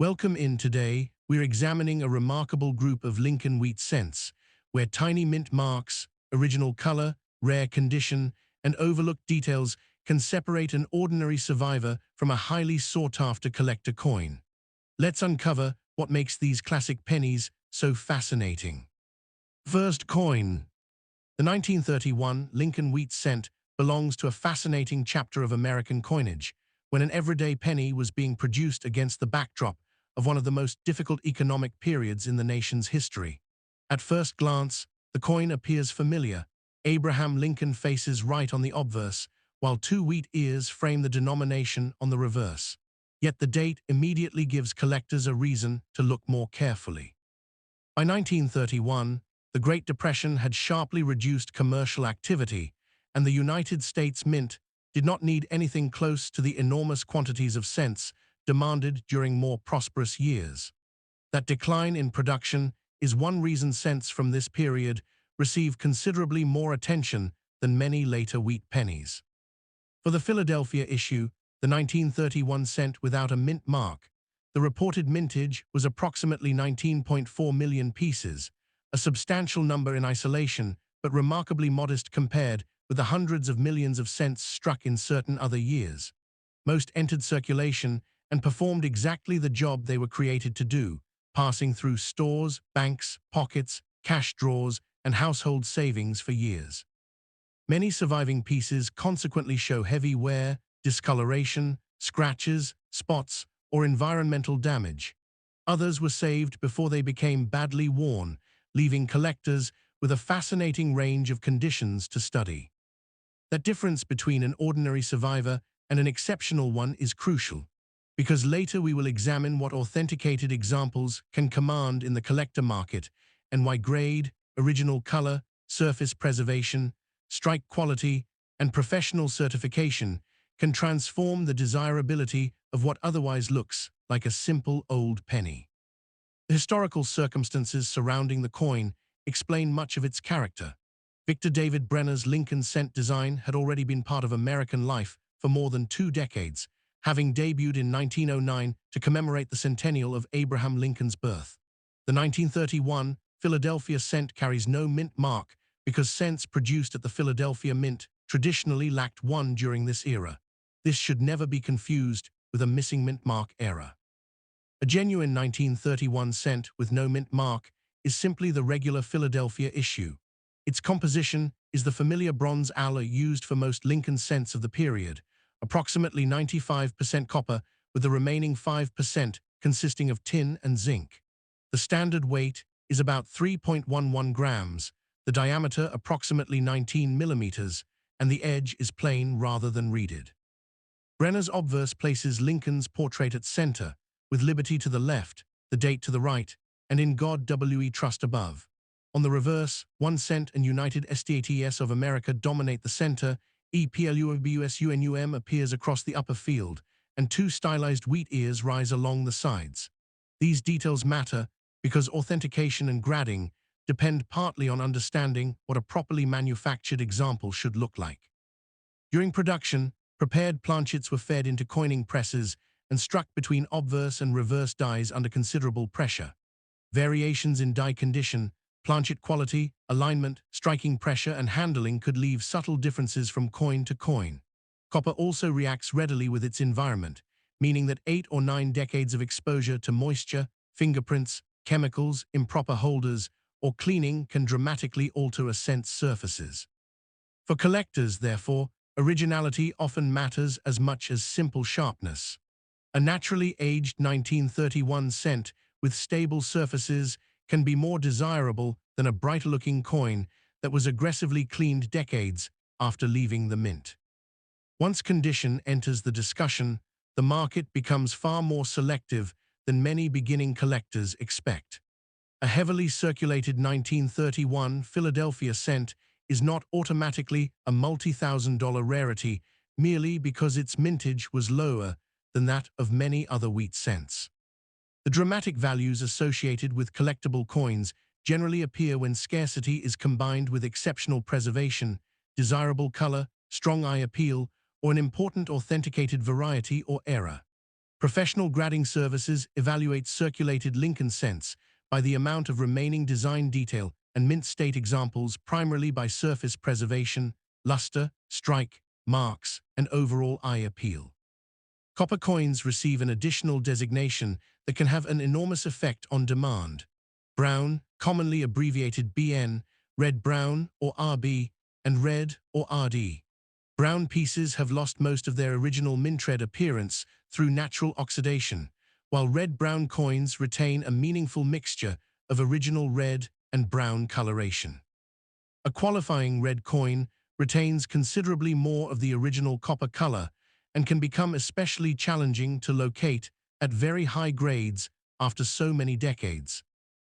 Welcome in today. We're examining a remarkable group of Lincoln wheat cents, where tiny mint marks, original color, rare condition, and overlooked details can separate an ordinary survivor from a highly sought-after collector coin. Let's uncover what makes these classic pennies so fascinating. First coin. The 1931 Lincoln wheat cent belongs to a fascinating chapter of American coinage, when an everyday penny was being produced against the backdrop of one of the most difficult economic periods in the nation's history. At first glance, the coin appears familiar. Abraham Lincoln faces right on the obverse, while two wheat ears frame the denomination on the reverse. Yet the date immediately gives collectors a reason to look more carefully. By 1931, the Great Depression had sharply reduced commercial activity, and the United States Mint did not need anything close to the enormous quantities of cents demanded during more prosperous years. That decline in production is one reason cents from this period receive considerably more attention than many later wheat pennies. For the Philadelphia issue, the 1931 cent without a mint mark, the reported mintage was approximately 19.4 million pieces, a substantial number in isolation, but remarkably modest compared with the hundreds of millions of cents struck in certain other years. Most entered circulation and performed exactly the job they were created to do, passing through stores, banks, pockets, cash drawers, and household savings for years. Many surviving pieces consequently show heavy wear, discoloration, scratches, spots, or environmental damage. Others were saved before they became badly worn, leaving collectors with a fascinating range of conditions to study. That difference between an ordinary survivor and an exceptional one is crucial, because later we will examine what authenticated examples can command in the collector market and why grade, original color, surface preservation, strike quality, and professional certification can transform the desirability of what otherwise looks like a simple old penny. The historical circumstances surrounding the coin explain much of its character. Victor David Brenner's Lincoln cent design had already been part of American life for more than 2 decades, having debuted in 1909 to commemorate the centennial of Abraham Lincoln's birth. The 1931 Philadelphia cent carries no mint mark because cents produced at the Philadelphia Mint traditionally lacked one during this era. This should never be confused with a missing mint mark era. A genuine 1931 cent with no mint mark is simply the regular Philadelphia issue. Its composition is the familiar bronze alloy used for most Lincoln cents of the period, approximately 95% copper with the remaining 5% consisting of tin and zinc. The standard weight is about 3.11 grams, the diameter approximately 19 millimeters, and the edge is plain rather than reeded. Brenner's obverse places Lincoln's portrait at center, with liberty to the left, the date to the right, and in God we trust above. On the reverse, 1 cent and United States of America dominate the center, EPLUBUSUNUM appears across the upper field, and 2 stylized wheat ears rise along the sides. These details matter because authentication and grading depend partly on understanding what a properly manufactured example should look like. During production, prepared planchets were fed into coining presses and struck between obverse and reverse dies under considerable pressure. Variations in die condition, planchet quality, alignment, striking pressure, and handling could leave subtle differences from coin to coin. Copper also reacts readily with its environment, meaning that 8 or 9 decades of exposure to moisture, fingerprints, chemicals, improper holders, or cleaning can dramatically alter a cent's surfaces. For collectors, therefore, originality often matters as much as simple sharpness. A naturally aged 1931 cent with stable surfaces can be more desirable than a brighter-looking coin that was aggressively cleaned decades after leaving the mint. Once condition enters the discussion, the market becomes far more selective than many beginning collectors expect. A heavily circulated 1931 Philadelphia cent is not automatically a multi-thousand-dollar rarity merely because its mintage was lower than that of many other wheat cents. The dramatic values associated with collectible coins generally appear when scarcity is combined with exceptional preservation, desirable color, strong eye appeal, or an important authenticated variety or era. Professional grading services evaluate circulated Lincoln cents by the amount of remaining design detail and mint state examples primarily by surface preservation, luster, strike, marks, and overall eye appeal. Copper coins receive an additional designation that can have an enormous effect on demand. Brown, commonly abbreviated BN, red-brown or RB, and red or RD. Brown pieces have lost most of their original mint-red appearance through natural oxidation, while red-brown coins retain a meaningful mixture of original red and brown coloration. A qualifying red coin retains considerably more of the original copper color and can become especially challenging to locate at very high grades after so many decades.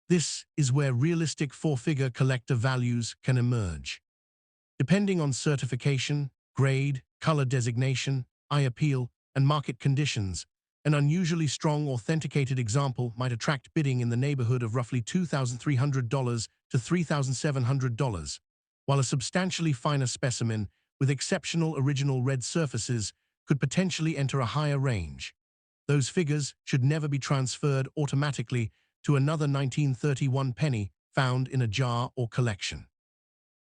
This is where realistic four-figure collector values can emerge. Depending on certification, grade, color designation, eye appeal, and market conditions, an unusually strong authenticated example might attract bidding in the neighborhood of roughly $2,300 to $3,700, while a substantially finer specimen with exceptional original red surfaces could potentially enter a higher range. Those figures should never be transferred automatically to another 1931 penny found in a jar or collection.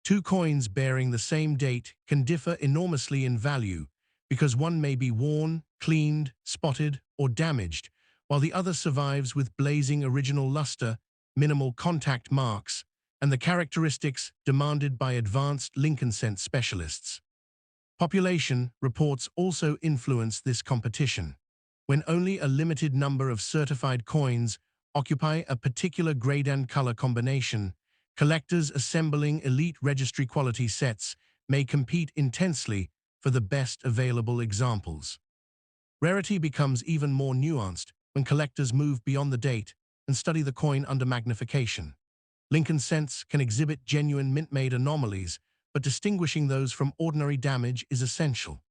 Two coins bearing the same date can differ enormously in value because one may be worn, cleaned, spotted, or damaged, while the other survives with blazing original luster, minimal contact marks, and the characteristics demanded by advanced Lincoln cent specialists. Population reports also influence this competition. When only a limited number of certified coins occupy a particular grade and color combination, collectors assembling elite registry quality sets may compete intensely for the best available examples. Rarity becomes even more nuanced when collectors move beyond the date and study the coin under magnification. Lincoln cents can exhibit genuine mint-made anomalies, but distinguishing those from ordinary damage is essential.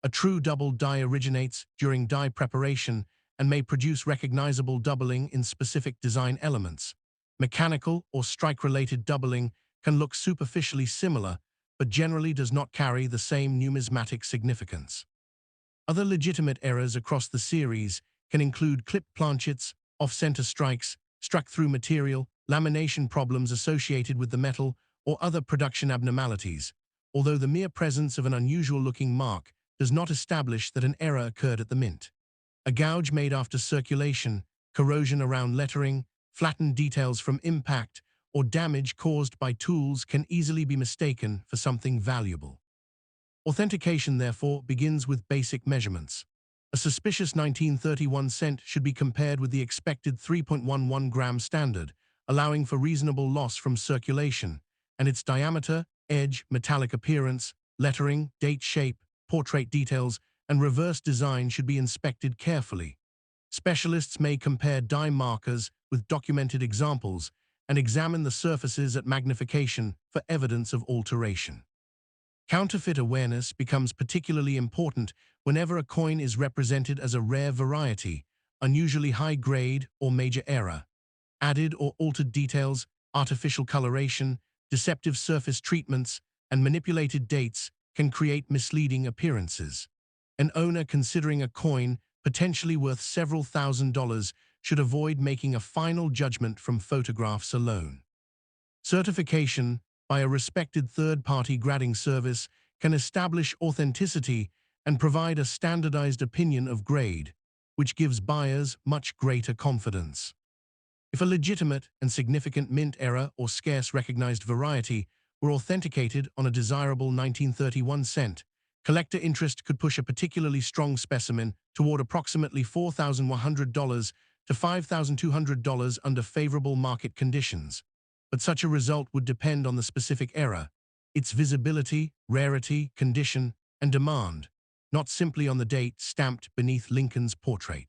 A true double die originates during die preparation and may produce recognizable doubling in specific design elements. Mechanical or strike-related doubling can look superficially similar, but generally does not carry the same numismatic significance. Other legitimate errors across the series can include clipped planchets, off-center strikes, struck-through material, lamination problems associated with the metal, or other production abnormalities, although the mere presence of an unusual-looking mark does not establish that an error occurred at the mint. A gouge made after circulation, corrosion around lettering, flattened details from impact, or damage caused by tools can easily be mistaken for something valuable. Authentication, therefore, begins with basic measurements. A suspicious 1931 cent should be compared with the expected 3.11 gram standard, allowing for reasonable loss from circulation, and its diameter, edge, metallic appearance, lettering, date shape, portrait details, and reverse design should be inspected carefully. Specialists may compare die markers with documented examples and examine the surfaces at magnification for evidence of alteration. Counterfeit awareness becomes particularly important whenever a coin is represented as a rare variety, unusually high grade or major error. Added or altered details, artificial coloration, deceptive surface treatments, and manipulated dates can create misleading appearances. An owner considering a coin potentially worth several $1,000s should avoid making a final judgment from photographs alone. Certification by a respected third-party grading service can establish authenticity and provide a standardized opinion of grade, which gives buyers much greater confidence. If a legitimate and significant mint error or scarce recognized variety were authenticated on a desirable 1931 cent, collector interest could push a particularly strong specimen toward approximately $4,100 to $5,200 under favorable market conditions. But such a result would depend on the specific error, its visibility, rarity, condition, and demand, not simply on the date stamped beneath Lincoln's portrait.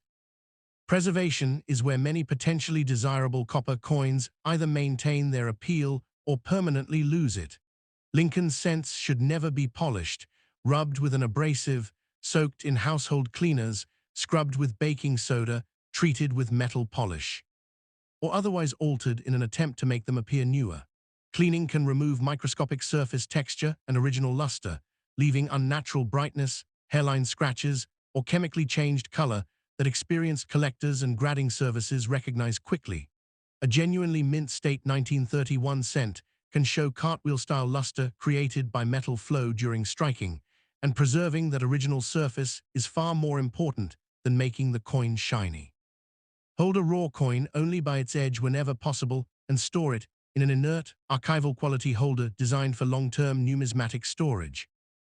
Preservation is where many potentially desirable copper coins either maintain their appeal or permanently lose it. Lincoln cents should never be polished, rubbed with an abrasive, soaked in household cleaners, scrubbed with baking soda, treated with metal polish, or otherwise altered in an attempt to make them appear newer. Cleaning can remove microscopic surface texture and original luster, leaving unnatural brightness, hairline scratches, or chemically changed color that experienced collectors and grading services recognize quickly. A genuinely mint-state 1931 cent can show cartwheel-style luster created by metal flow during striking, and preserving that original surface is far more important than making the coin shiny. Hold a raw coin only by its edge whenever possible and store it in an inert, archival quality holder designed for long-term numismatic storage.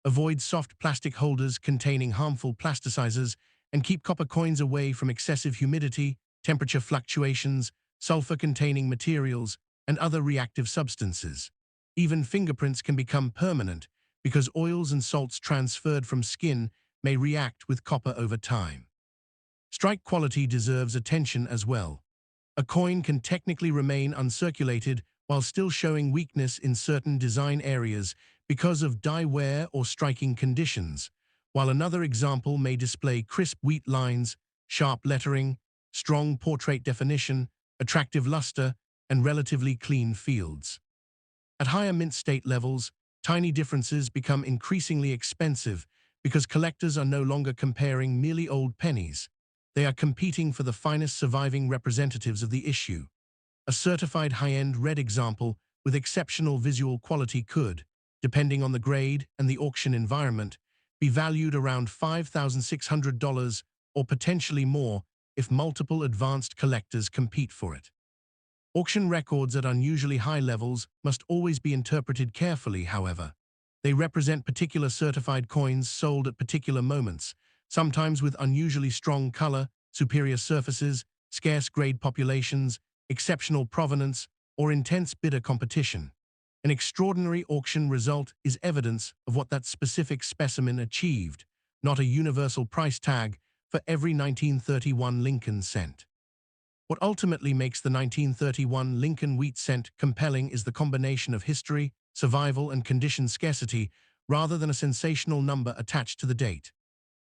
Avoid soft plastic holders containing harmful plasticizers and keep copper coins away from excessive humidity, temperature fluctuations, sulfur-containing materials, and other reactive substances. Even fingerprints can become permanent because oils and salts transferred from skin may react with copper over time. Strike quality deserves attention as well. A coin can technically remain uncirculated while still showing weakness in certain design areas because of die wear or striking conditions, while another example may display crisp wheat lines, sharp lettering, strong portrait definition, attractive luster, and relatively clean fields. At higher mint state levels, tiny differences become increasingly expensive because collectors are no longer comparing merely old pennies. They are competing for the finest surviving representatives of the issue. A certified high-end red example with exceptional visual quality could, depending on the grade and the auction environment, be valued around $5,600 or potentially more if multiple advanced collectors compete for it. Auction records at unusually high levels must always be interpreted carefully, however. They represent particular certified coins sold at particular moments, sometimes with unusually strong color, superior surfaces, scarce grade populations, exceptional provenance, or intense bidder competition. An extraordinary auction result is evidence of what that specific specimen achieved, not a universal price tag for every 1931 Lincoln cent. What ultimately makes the 1931 Lincoln wheat cent compelling is the combination of history, survival, and condition scarcity rather than a sensational number attached to the date.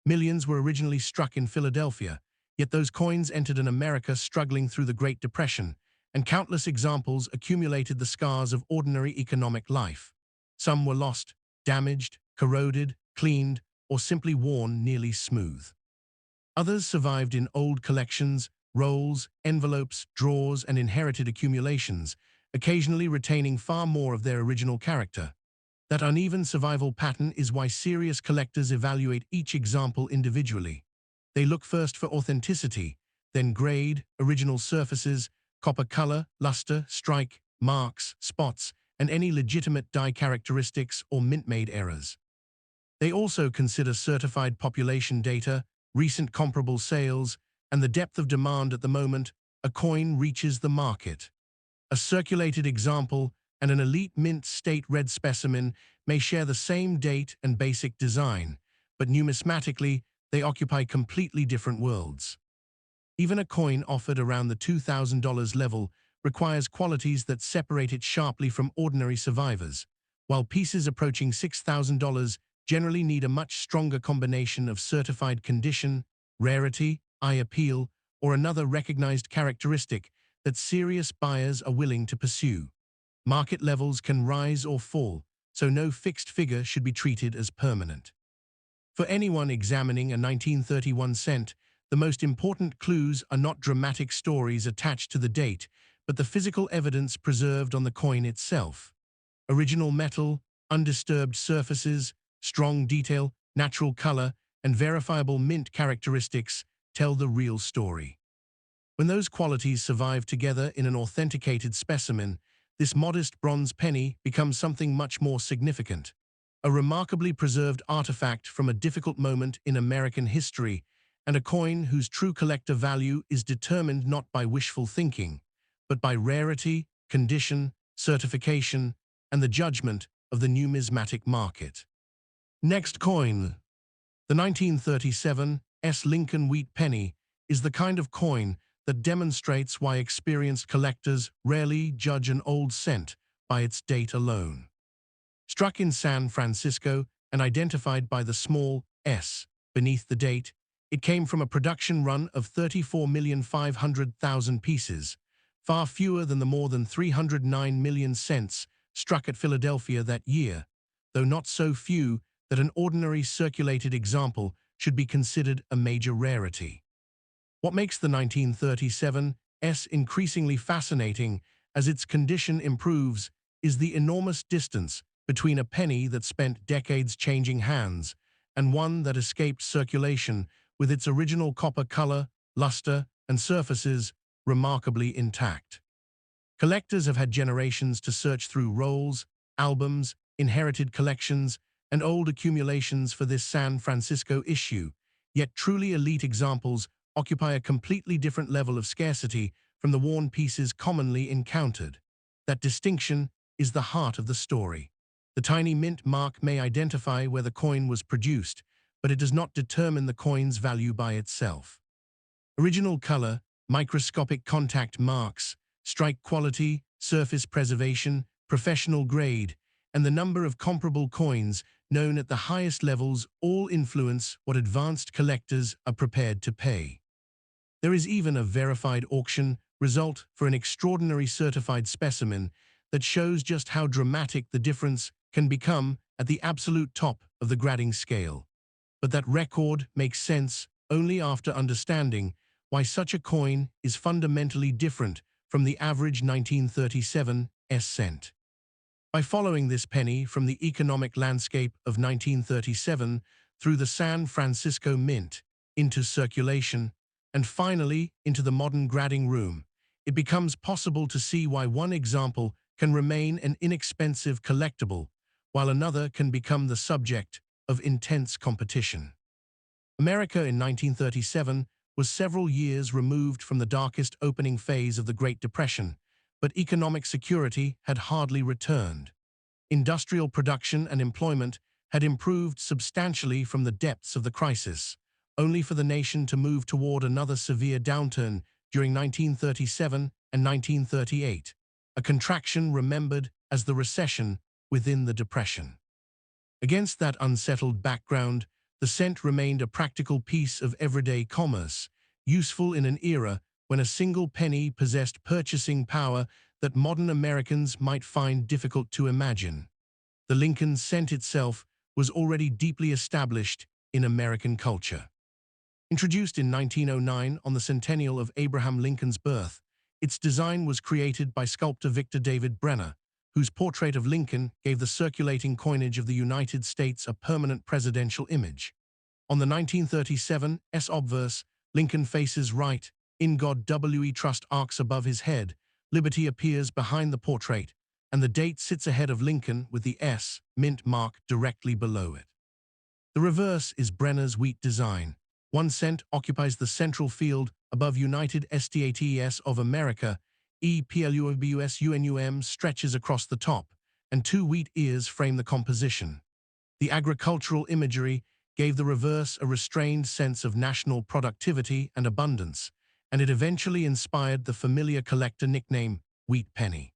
Millions were originally struck in Philadelphia, yet those coins entered an America struggling through the Great Depression, and countless examples accumulated the scars of ordinary economic life. Some were lost, damaged, corroded, cleaned, or simply worn nearly smooth. Others survived in old collections, rolls, envelopes, drawers, and inherited accumulations, occasionally retaining far more of their original character. That uneven survival pattern is why serious collectors evaluate each example individually. They look first for authenticity, then grade, original surfaces, copper color, luster, strike, marks, spots, and any legitimate die characteristics or mint-made errors. They also consider certified population data, recent comparable sales, and the depth of demand at the moment a coin reaches the market. A circulated example and an elite mint state red specimen may share the same date and basic design, but numismatically, they occupy completely different worlds. Even a coin offered around the $2,000 level requires qualities that separate it sharply from ordinary survivors, while pieces approaching $6,000 generally need a much stronger combination of certified condition, rarity, eye appeal, or another recognized characteristic that serious buyers are willing to pursue. Market levels can rise or fall, so no fixed figure should be treated as permanent. For anyone examining a 1931 cent, the most important clues are not dramatic stories attached to the date, but the physical evidence preserved on the coin itself. Original metal, undisturbed surfaces, strong detail, natural color, and verifiable mint characteristics tell the real story. When those qualities survive together in an authenticated specimen, this modest bronze penny becomes something much more significant. A remarkably preserved artifact from a difficult moment in American history, and a coin whose true collector value is determined not by wishful thinking, but by rarity, condition, certification, and the judgment of the numismatic market. Next coin. The 1937 Lincoln wheat penny is the kind of coin that demonstrates why experienced collectors rarely judge an old cent by its date alone. Struck in San Francisco and identified by the small s beneath the date, it came from a production run of 34,500,000 pieces, far fewer than the more than 309 million cents struck at Philadelphia that year, though not so few that an ordinary circulated example should be considered a major rarity. What makes the 1937 S increasingly fascinating as its condition improves is the enormous distance between a penny that spent decades changing hands and one that escaped circulation with its original copper color, luster, and surfaces remarkably intact. Collectors have had generations to search through rolls, albums, inherited collections, and old accumulations for this San Francisco issue, yet truly elite examples occupy a completely different level of scarcity from the worn pieces commonly encountered. That distinction is the heart of the story. The tiny mint mark may identify where the coin was produced, but it does not determine the coin's value by itself. Original color, microscopic contact marks, strike quality, surface preservation, professional grade, and the number of comparable coins known at the highest levels all influence what advanced collectors are prepared to pay. There is even a verified auction result for an extraordinary certified specimen that shows just how dramatic the difference can become at the absolute top of the grading scale. But that record makes sense only after understanding why such a coin is fundamentally different from the average 1937 cent. By following this penny from the economic landscape of 1937 through the San Francisco Mint into circulation and finally into the modern grading room, it becomes possible to see why one example can remain an inexpensive collectible while another can become the subject of intense competition. America in 1937 was several years removed from the darkest opening phase of the Great Depression, but economic security had hardly returned. Industrial production and employment had improved substantially from the depths of the crisis, only for the nation to move toward another severe downturn during 1937 and 1938, a contraction remembered as the recession within the Depression. Against that unsettled background, the cent remained a practical piece of everyday commerce, useful in an era when a single penny possessed purchasing power that modern Americans might find difficult to imagine. The Lincoln cent itself was already deeply established in American culture. Introduced in 1909 on the centennial of Abraham Lincoln's birth, its design was created by sculptor Victor David Brenner, whose portrait of Lincoln gave the circulating coinage of the United States a permanent presidential image. On the 1937 obverse, Lincoln faces right, in God we trust arcs above his head, liberty appears behind the portrait, and the date sits ahead of Lincoln with the S mint mark directly below it. The reverse is Brenner's wheat design. 1 cent occupies the central field above United States of America, EPLUBUSUNUM stretches across the top, and 2 wheat ears frame the composition. The agricultural imagery gave the reverse a restrained sense of national productivity and abundance, and it eventually inspired the familiar collector nickname, Wheat Penny.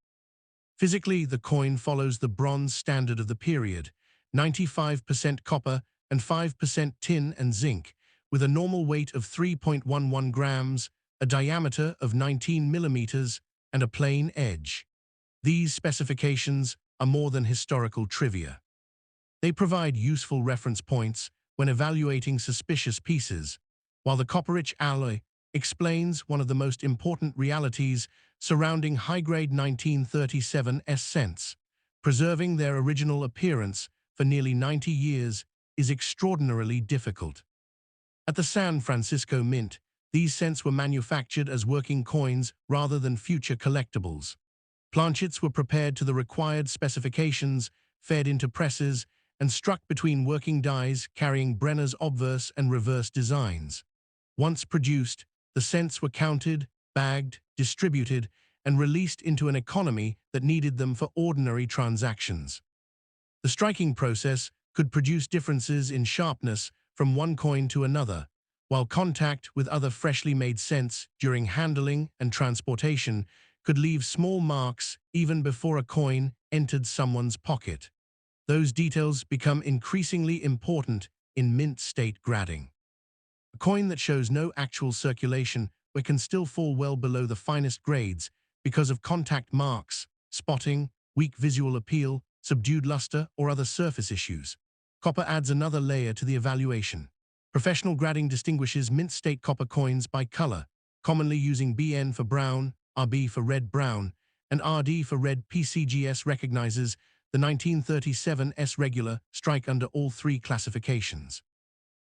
Physically, the coin follows the bronze standard of the period, 95% copper and 5% tin and zinc, with a normal weight of 3.11 grams, a diameter of 19 millimeters, and a plain edge. These specifications are more than historical trivia. They provide useful reference points when evaluating suspicious pieces, while the copper-rich alloy explains one of the most important realities surrounding high-grade 1937 cents. Preserving their original appearance for nearly 90 years is extraordinarily difficult. At the San Francisco Mint, these cents were manufactured as working coins rather than future collectibles. Planchets were prepared to the required specifications, fed into presses, and struck between working dies carrying Brenner's obverse and reverse designs. Once produced, the cents were counted, bagged, distributed, and released into an economy that needed them for ordinary transactions. The striking process could produce differences in sharpness from one coin to another, while contact with other freshly made cents during handling and transportation could leave small marks even before a coin entered someone's pocket. Those details become increasingly important in mint state grading. A coin that shows no actual circulation but can still fall well below the finest grades because of contact marks, spotting, weak visual appeal, subdued luster, or other surface issues. Copper adds another layer to the evaluation. Professional grading distinguishes mint state copper coins by color, commonly using BN for brown, RB for red-brown, and RD for red. PCGS recognizes the 1937 S regular strike under all three classifications.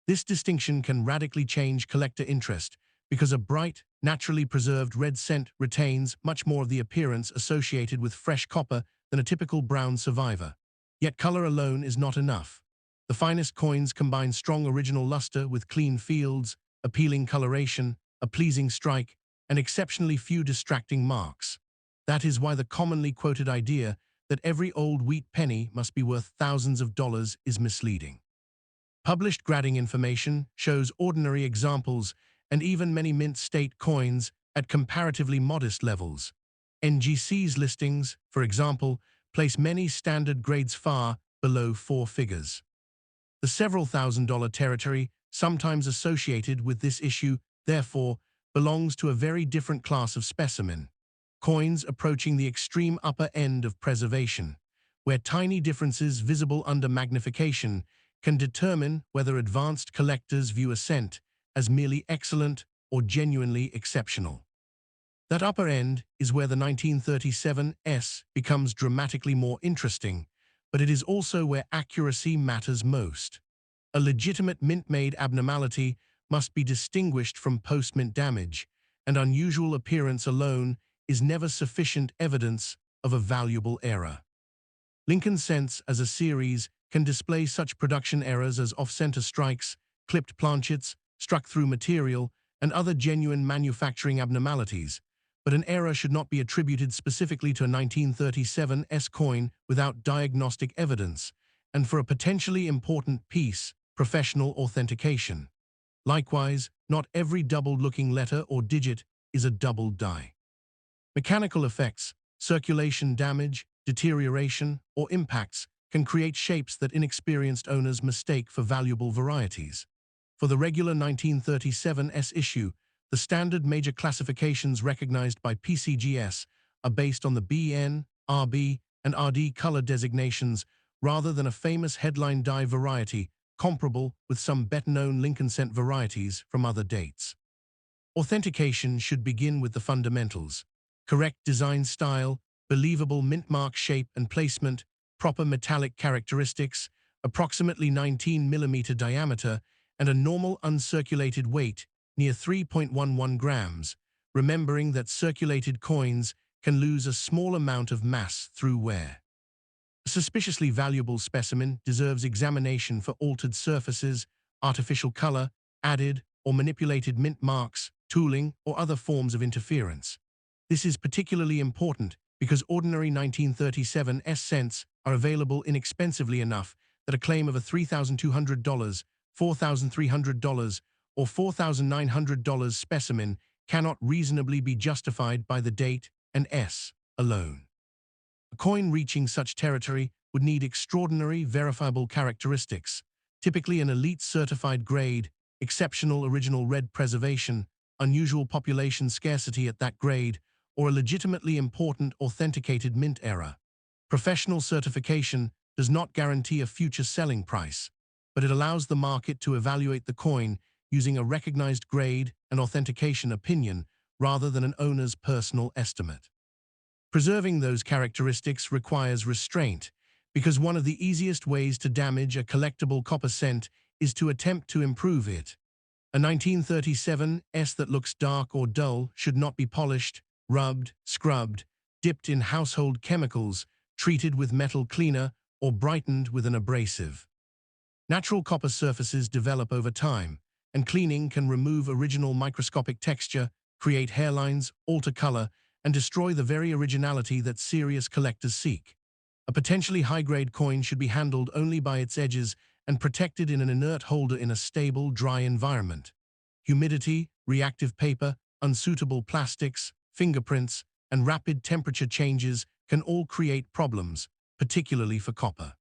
This distinction can radically change collector interest because a bright, naturally preserved red cent retains much more of the appearance associated with fresh copper than a typical brown survivor. Yet color alone is not enough. The finest coins combine strong original luster with clean fields, appealing coloration, a pleasing strike, and exceptionally few distracting marks. That is why the commonly quoted idea that every old wheat penny must be worth thousands of dollars is misleading. Published grading information shows ordinary examples and even many mint state coins at comparatively modest levels. NGC's listings, for example, place many standard grades far below four figures. The several $1,000 territory, sometimes associated with this issue, therefore, belongs to a very different class of specimen. Coins approaching the extreme upper end of preservation, where tiny differences visible under magnification can determine whether advanced collectors view a cent as merely excellent or genuinely exceptional. That upper end is where the 1937 S becomes dramatically more interesting, but it is also where accuracy matters most. A legitimate mint-made abnormality must be distinguished from post-mint damage, and unusual appearance alone is never sufficient evidence of a valuable error. Lincoln cents as a series can display such production errors as off-center strikes, clipped planchets, struck-through material, and other genuine manufacturing abnormalities, but an error should not be attributed specifically to a 1937 S coin without diagnostic evidence, and for a potentially important piece, professional authentication. Likewise, not every double-looking letter or digit is a double die. Mechanical effects, circulation damage, deterioration, or impacts can create shapes that inexperienced owners mistake for valuable varieties. For the regular 1937 S issue, the standard major classifications recognized by PCGS are based on the BN, RB, and RD color designations rather than a famous headline die variety comparable with some better-known Lincoln cent varieties from other dates. Authentication should begin with the fundamentals: correct design style, believable mint mark shape and placement, proper metallic characteristics, approximately 19 mm diameter, and a normal uncirculated weight near 3.11 grams, remembering that circulated coins can lose a small amount of mass through wear. A suspiciously valuable specimen deserves examination for altered surfaces, artificial color, added or manipulated mint marks, tooling, or other forms of interference. This is particularly important because ordinary 1937 S cents are available inexpensively enough that a claim of a $3,200, $4,300, or $4,900 specimen cannot reasonably be justified by the date and S alone. A coin reaching such territory would need extraordinary verifiable characteristics, typically an elite certified grade, exceptional original red preservation, unusual population scarcity at that grade, or a legitimately important authenticated mint error. Professional certification does not guarantee a future selling price, but it allows the market to evaluate the coin using a recognized grade and authentication opinion rather than an owner's personal estimate. Preserving those characteristics requires restraint, because one of the easiest ways to damage a collectible copper cent is to attempt to improve it. A 1937 S that looks dark or dull should not be polished, rubbed, scrubbed, dipped in household chemicals, treated with metal cleaner, or brightened with an abrasive. Natural copper surfaces develop over time, and cleaning can remove original microscopic texture, create hairlines, alter color, and destroy the very originality that serious collectors seek. A potentially high-grade coin should be handled only by its edges and protected in an inert holder in a stable, dry environment. Humidity, reactive paper, unsuitable plastics, fingerprints, and rapid temperature changes can all create problems, particularly for copper.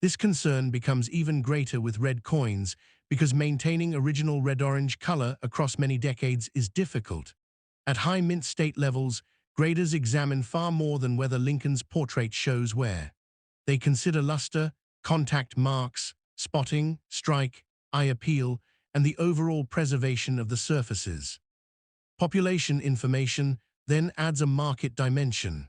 This concern becomes even greater with red coins because maintaining original red-orange color across many decades is difficult. At high mint state levels, graders examine far more than whether Lincoln's portrait shows wear. They consider luster, contact marks, spotting, strike, eye appeal, and the overall preservation of the surfaces. Population information then adds a market dimension.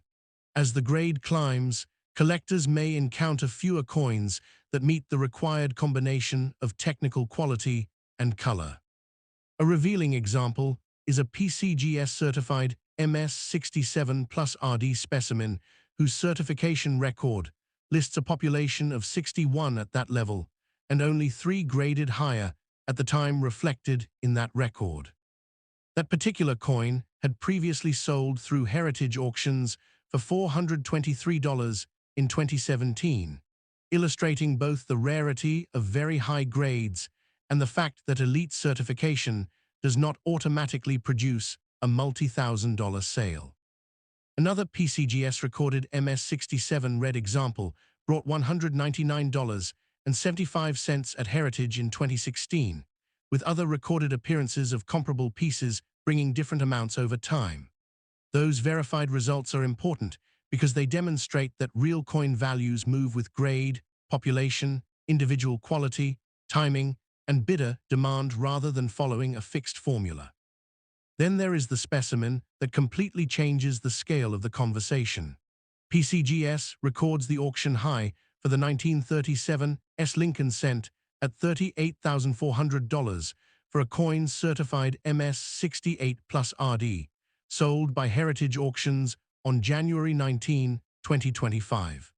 As the grade climbs, collectors may encounter fewer coins that meet the required combination of technical quality and color. A revealing example is a PCGS-certified MS67 plus RD specimen whose certification record lists a population of 61 at that level and only 3 graded higher at the time reflected in that record. That particular coin had previously sold through heritage auctions for $423 in 2017, illustrating both the rarity of very high grades and the fact that elite certification does not automatically produce a multi-thousand-dollar sale. Another PCGS-recorded MS67 red example brought $199.75 at Heritage in 2016, with other recorded appearances of comparable pieces bringing different amounts over time. Those verified results are important because they demonstrate that real coin values move with grade, population, individual quality, timing, and bidder demand rather than following a fixed formula. Then there is the specimen that completely changes the scale of the conversation. PCGS records the auction high for the 1937 S. Lincoln cent at $38,400 for a coin certified MS68 plus RD, sold by Heritage Auctions on January 19, 2025.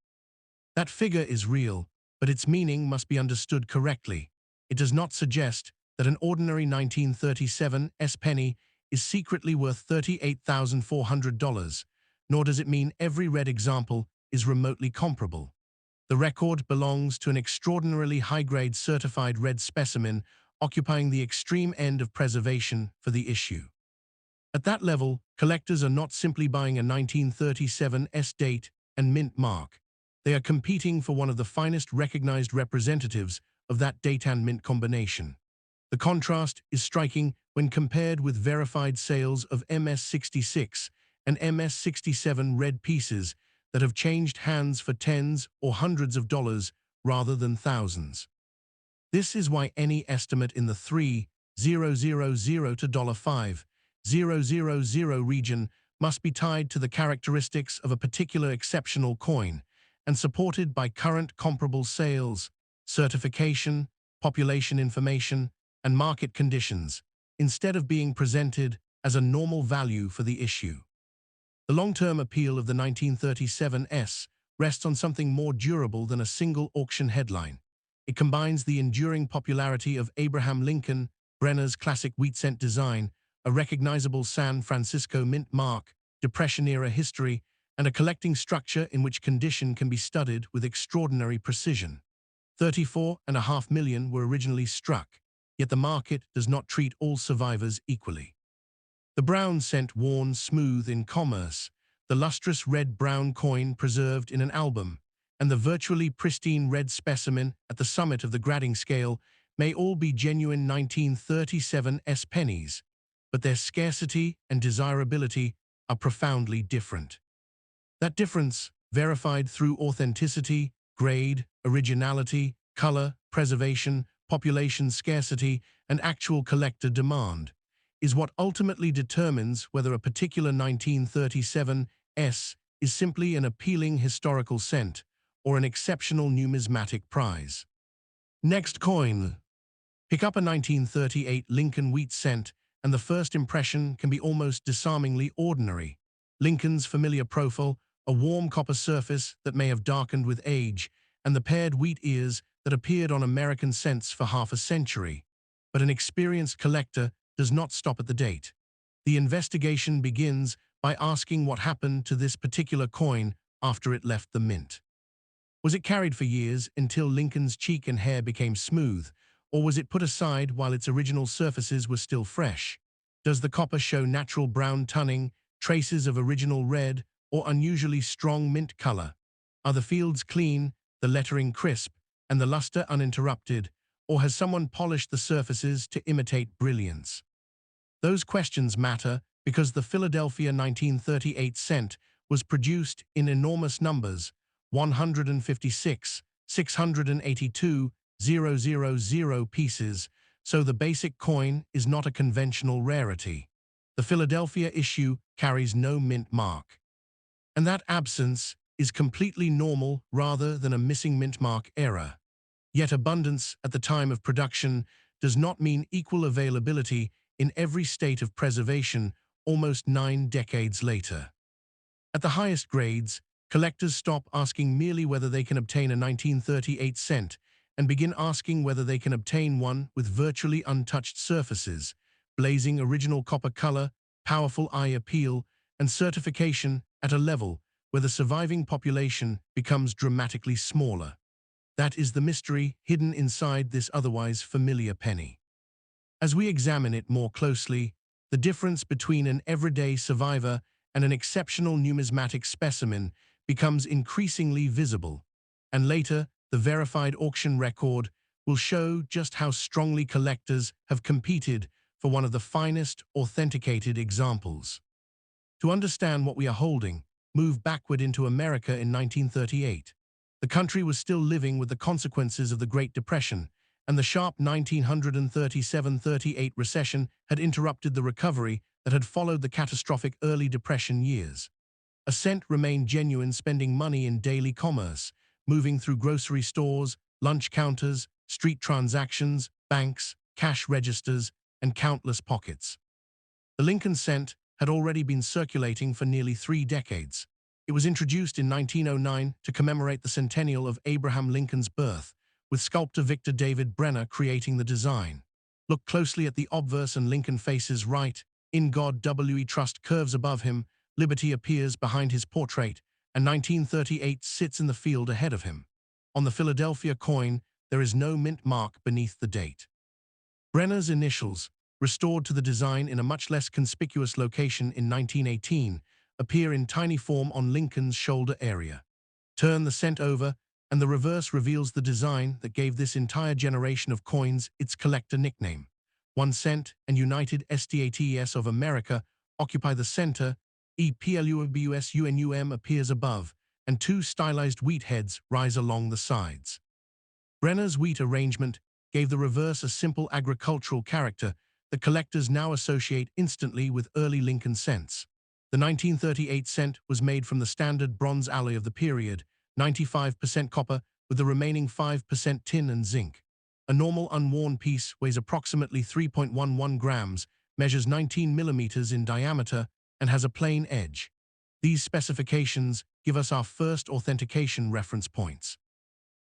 That figure is real, but its meaning must be understood correctly. It does not suggest that an ordinary 1937 S. penny is secretly worth $38,400, nor does it mean every red example is remotely comparable. The record belongs to an extraordinarily high-grade certified red specimen occupying the extreme end of preservation for the issue. At that level, collectors are not simply buying a 1937 S date and mint mark. They are competing for one of the finest recognized representatives of that date and mint combination. The contrast is striking when compared with verified sales of MS66 and MS67 red pieces that have changed hands for tens or hundreds of dollars rather than thousands. This is why any estimate in the 3,000 to $5,000 region must be tied to the characteristics of a particular exceptional coin and supported by current comparable sales, certification, population information, and market conditions, instead of being presented as a normal value for the issue. The long-term appeal of the 1937 S rests on something more durable than a single auction headline. It combines the enduring popularity of Abraham Lincoln, Brenner's classic wheat cent design, a recognizable San Francisco mint mark, Depression-era history, and a collecting structure in which condition can be studied with extraordinary precision. 34.5 million were originally struck, yet the market does not treat all survivors equally. The brown cent worn smooth in commerce, the lustrous red-brown coin preserved in an album, and the virtually pristine red specimen at the summit of the grading scale may all be genuine 1937 S. pennies, but their scarcity and desirability are profoundly different. That difference, verified through authenticity, grade, originality, color, preservation, population scarcity, and actual collector demand, is what ultimately determines whether a particular 1937 S is simply an appealing historical cent or an exceptional numismatic prize. Next coin. Pick up a 1938 Lincoln wheat cent, and the first impression can be almost disarmingly ordinary. Lincoln's familiar profile, a warm copper surface that may have darkened with age, and the paired wheat ears that appeared on American cents for half a century. But an experienced collector does not stop at the date. The investigation begins by asking what happened to this particular coin after it left the mint. Was it carried for years until Lincoln's cheek and hair became smooth, or was it put aside while its original surfaces were still fresh? Does the copper show natural brown tunning, traces of original red, or unusually strong mint color? Are the fields clean, the lettering crisp, and the luster uninterrupted, or has someone polished the surfaces to imitate brilliance? Those questions matter because the Philadelphia 1938 cent was produced in enormous numbers, 156, 682, 000 pieces, so the basic coin is not a conventional rarity. The Philadelphia issue carries no mint mark. And that absence is completely normal rather than a missing mint mark error. Yet abundance at the time of production does not mean equal availability in every state of preservation almost 9 decades later. At the highest grades, collectors stop asking merely whether they can obtain a 1938 cent and begin asking whether they can obtain one with virtually untouched surfaces, blazing original copper color, powerful eye appeal, and certification at a level where the surviving population becomes dramatically smaller. That is the mystery hidden inside this otherwise familiar penny. As we examine it more closely, the difference between an everyday survivor and an exceptional numismatic specimen becomes increasingly visible, and later, the verified auction record will show just how strongly collectors have competed for one of the finest authenticated examples. To understand what we are holding, move backward into America in 1938. The country was still living with the consequences of the Great Depression, and the sharp 1937–38 recession had interrupted the recovery that had followed the catastrophic early Depression years. A cent remained genuine, spending money in daily commerce, moving through grocery stores, lunch counters, street transactions, banks, cash registers, and countless pockets. The Lincoln cent had already been circulating for nearly 3 decades. It was introduced in 1909 to commemorate the centennial of Abraham Lincoln's birth, with sculptor Victor David Brenner creating the design. Look closely at the obverse and Lincoln faces right. In God we trust curves above him, liberty appears behind his portrait, and 1938 sits in the field ahead of him. On the Philadelphia coin, there is no mint mark beneath the date. Brenner's initials, restored to the design in a much less conspicuous location in 1918, appear in tiny form on Lincoln's shoulder area. Turn the cent over, and the reverse reveals the design that gave this entire generation of coins its collector nickname. 1 cent and United States of America occupy the center, EPLUBUSUNUM appears above, and 2 stylized wheat heads rise along the sides. Brenner's wheat arrangement gave the reverse a simple agricultural character that collectors now associate instantly with early Lincoln cents. The 1938 cent was made from the standard bronze alloy of the period, 95% copper with the remaining 5% tin and zinc. A normal unworn piece weighs approximately 3.11 grams, measures 19 millimeters in diameter, and has a plain edge. These specifications give us our first authentication reference points.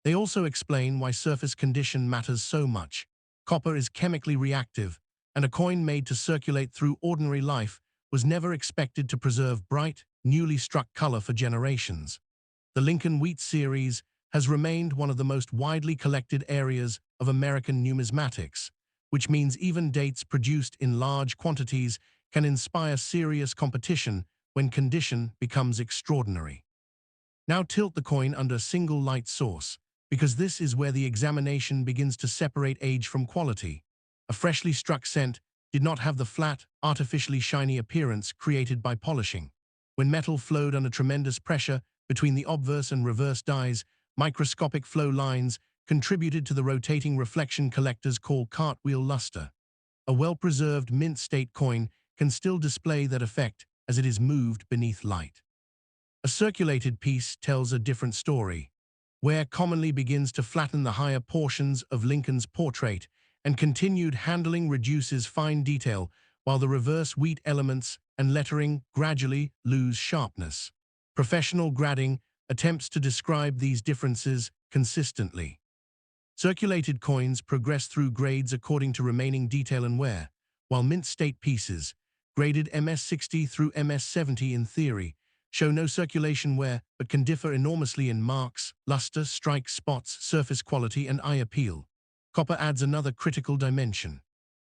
They also explain why surface condition matters so much. Copper is chemically reactive, and a coin made to circulate through ordinary life was never expected to preserve bright, newly struck color for generations. The Lincoln Wheat series has remained one of the most widely collected areas of American numismatics, which means even dates produced in large quantities can inspire serious competition when condition becomes extraordinary. Now tilt the coin under a single light source, because this is where the examination begins to separate age from quality. A freshly struck cent did not have the flat, artificially shiny appearance created by polishing. When metal flowed under tremendous pressure between the obverse and reverse dies, microscopic flow lines contributed to the rotating reflection collectors call cartwheel luster. A well-preserved mint state coin can still display that effect as it is moved beneath light. A circulated piece tells a different story. Wear commonly begins to flatten the higher portions of Lincoln's portrait, and continued handling reduces fine detail, while the reverse wheat elements and lettering gradually lose sharpness. Professional grading attempts to describe these differences consistently. Circulated coins progress through grades according to remaining detail and wear, while mint state pieces, graded MS-60 through MS-70 in theory, show no circulation wear but can differ enormously in marks, luster, strike spots, surface quality, and eye appeal. Copper adds another critical dimension.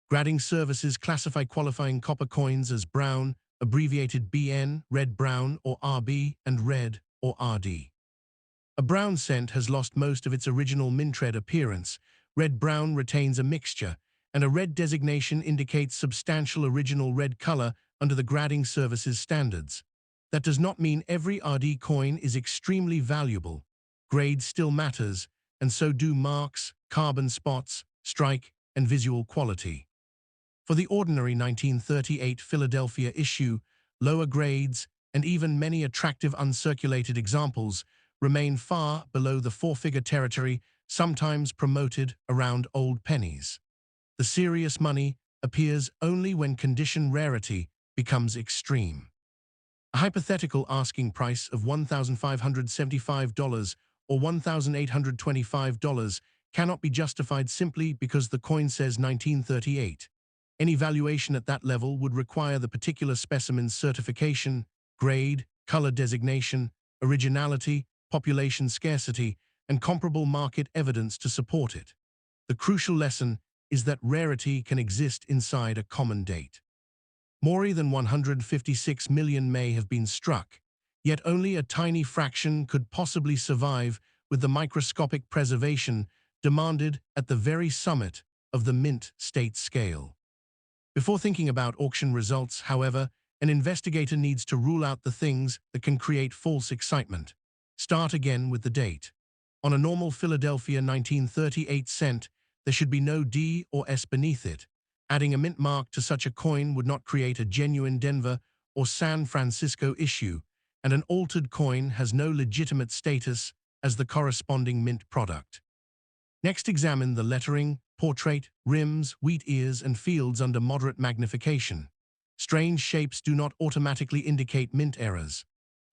Grading services classify qualifying copper coins as brown, abbreviated BN, red-brown, or RB, and red, or RD. A brown cent has lost most of its original mint red appearance. Red-brown retains a mixture, and a red designation indicates substantial original red color under the grading services standards. That does not mean every RD coin is extremely valuable. Grade still matters, and so do marks, carbon spots, strike, and visual quality. For the ordinary 1938 Philadelphia issue, lower grades and even many attractive uncirculated examples remain far below the four-figure territory sometimes promoted around old pennies. The serious money appears only when condition rarity becomes extreme. A hypothetical asking price of $1,575 or $1,825 cannot be justified simply because the coin says 1938. Any valuation at that level would require the particular specimen's certification, grade, color designation, originality, population scarcity, and comparable market evidence to support it. The crucial lesson is that rarity can exist inside a common date. More than 156 million may have been struck, yet only a tiny fraction could possibly survive with the microscopic preservation demanded at the very summit of the mint state scale. Before thinking about auction results, however, an investigator needs to rule out the things that can create false excitement. Start again with the date. On a normal Philadelphia 1938 cent, there should be no D or S beneath it. Adding a mint mark to such a coin would not create a genuine Denver or San Francisco issue, and an altered coin has no legitimate status as the corresponding mint product. Next, examine the lettering, portrait, rims, wheat ears, and fields under moderate magnification. Strange shapes do not automatically indicate mint errors.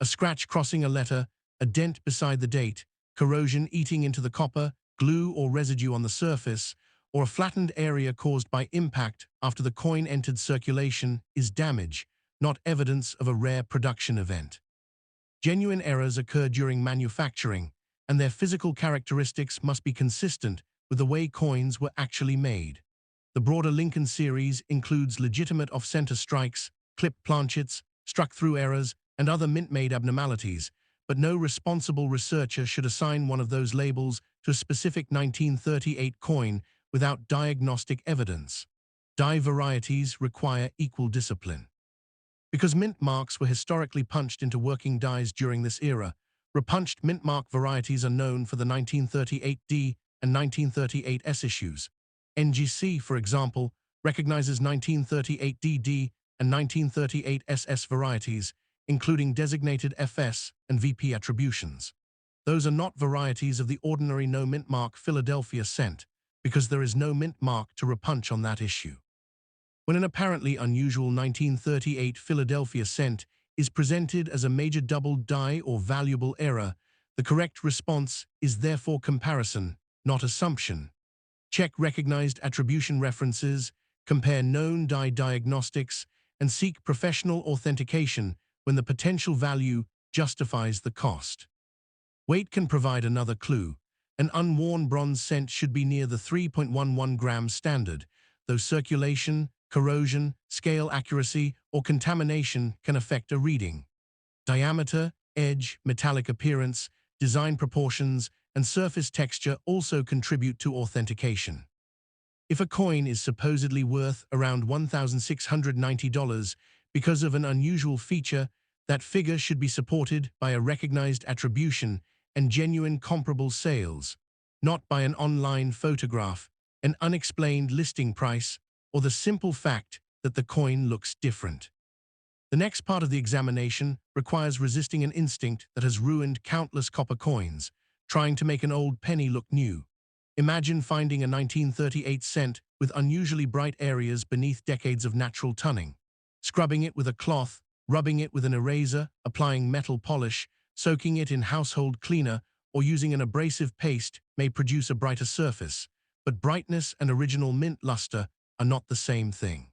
A scratch crossing a letter, a dent beside the date, corrosion eating into the copper, glue or residue on the surface, or a flattened area caused by impact after the coin entered circulation is damage, not evidence of a rare production event. Genuine errors occur during manufacturing, and their physical characteristics must be consistent with the way coins were actually made. The broader Lincoln series includes legitimate off-center strikes, clipped planchets, struck-through errors, and other mint-made abnormalities, but no responsible researcher should assign one of those labels to a specific 1938 coin without diagnostic evidence. Die varieties require equal discipline. Because mint marks were historically punched into working dies during this era, repunched mint mark varieties are known for the 1938D and 1938S issues. NGC, for example, recognizes 1938DD and 1938SS varieties, including designated FS and VP attributions. Those are not varieties of the ordinary no mint mark Philadelphia cent, because there is no mint mark to repunch on that issue. When an apparently unusual 1938 Philadelphia cent is presented as a major double die or valuable error, the correct response is therefore comparison, not assumption. Check recognized attribution references, compare known die diagnostics, and seek professional authentication when the potential value justifies the cost. Weight can provide another clue. An unworn bronze cent should be near the 3.11 gram standard, though circulation, corrosion, scale accuracy, or contamination can affect a reading. Diameter, edge, metallic appearance, design proportions, and surface texture also contribute to authentication. If a coin is supposedly worth around $1,690 because of an unusual feature, that figure should be supported by a recognized attribution and genuine comparable sales, not by an online photograph, an unexplained listing price, or the simple fact that the coin looks different. The next part of the examination requires resisting an instinct that has ruined countless copper coins, trying to make an old penny look new. Imagine finding a 1938 cent with unusually bright areas beneath decades of natural tunning. Scrubbing it with a cloth, rubbing it with an eraser, applying metal polish, soaking it in household cleaner, or using an abrasive paste may produce a brighter surface, but brightness and original mint luster are not the same thing.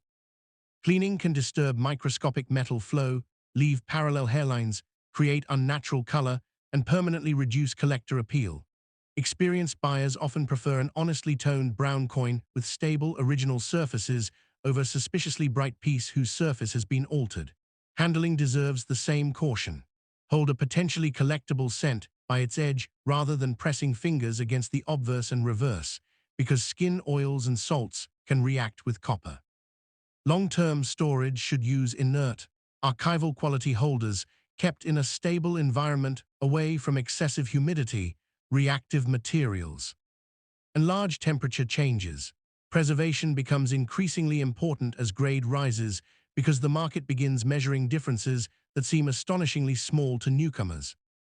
Cleaning can disturb microscopic metal flow, leave parallel hairlines, create unnatural color, and permanently reduce collector appeal. Experienced buyers often prefer an honestly toned brown coin with stable original surfaces over a suspiciously bright piece whose surface has been altered. Handling deserves the same caution. Hold a potentially collectible cent by its edge rather than pressing fingers against the obverse and reverse, because skin oils and salts can react with copper. Long-term storage should use inert, archival quality holders kept in a stable environment away from excessive humidity, reactive materials. and large temperature changes. Preservation becomes increasingly important as grade rises because the market begins measuring differences that seem astonishingly small to newcomers.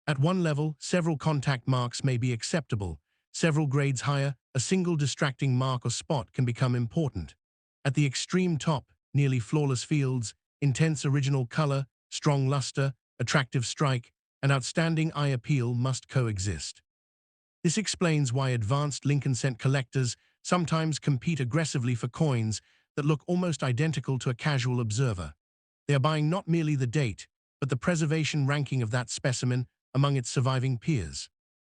At one level, several contact marks may be acceptable. Several grades higher, a single distracting mark or spot can become important. At the extreme top, nearly flawless fields, intense original color, strong luster, attractive strike, and outstanding eye appeal must coexist. This explains why advanced Lincoln cent collectors sometimes compete aggressively for coins that look almost identical to a casual observer. They are buying not merely the date, but the preservation ranking of that specimen among its surviving peers.